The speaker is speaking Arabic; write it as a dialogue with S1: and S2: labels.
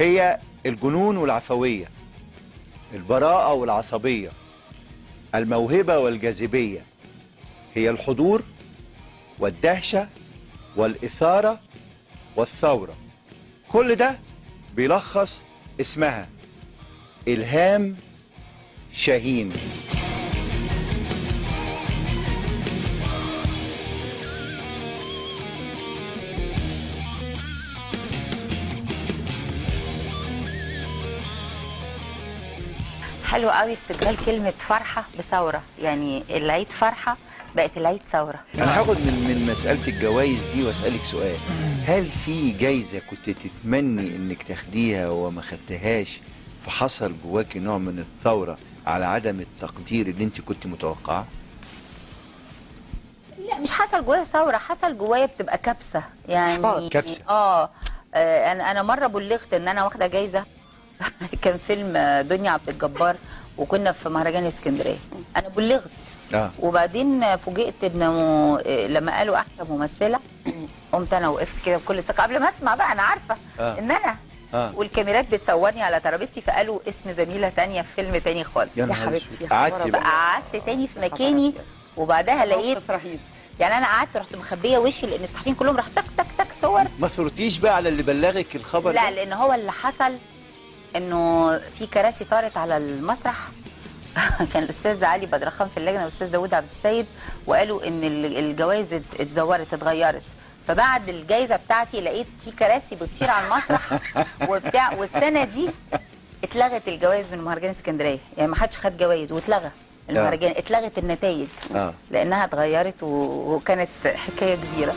S1: هي الجنون والعفوية، البراءة والعصبية، الموهبة والجاذبية، هي الحضور والدهشة والإثارة والثورة. كل ده بيلخص اسمها إلهام شاهين.
S2: حلو قوي استبدال كلمة فرحة بثورة، يعني العيد فرحة بقت العيد ثورة.
S1: أنا هاخد من مسألة الجوائز دي وأسألك سؤال، هل في جايزة كنت تتمني إنك تاخديها وما خدتهاش فحصل جواكي نوع من الثورة على عدم التقدير اللي أنت كنت متوقعاه؟
S2: لا مش حصل جوايا ثورة، حصل جوايا بتبقى كبسة يعني.
S1: كبسة.
S2: أنا مرة بلغت إن أنا واخدة جايزة كان فيلم دنيا عبد الجبار وكنا في مهرجان اسكندريه. انا بلغت وبعدين فوجئت انه لما قالوا احلى ممثله قمت انا وقفت كده بكل ثقه قبل ما اسمع بقى، انا عارفه ان انا والكاميرات بتصورني على ترابيزتي، فقالوا اسم زميله تانية في فيلم تاني خالص.
S3: يا حبيبتي
S2: قعدت تاني في مكاني وبعدها لقيت يعني انا قعدت رحت مخبيه وشي لان الصحفيين كلهم راح تك تك تك صور.
S1: ما ثرتيش بقى على اللي بلغك الخبر؟
S2: لا لان هو اللي حصل انه في كراسي طارت على المسرح كان الاستاذ علي بدرخان في اللجنه والاستاذ داوود عبد السيد، وقالوا ان الجوائز اتغيرت. فبعد الجائزه بتاعتي لقيت في كراسي بتطير على المسرح وبتاع، والسنه دي اتلغت الجوائز من مهرجان اسكندريه، يعني ما حدش خد جوائز واتلغى المهرجان، اتلغت النتائج لانها اتغيرت وكانت حكايه كبيره.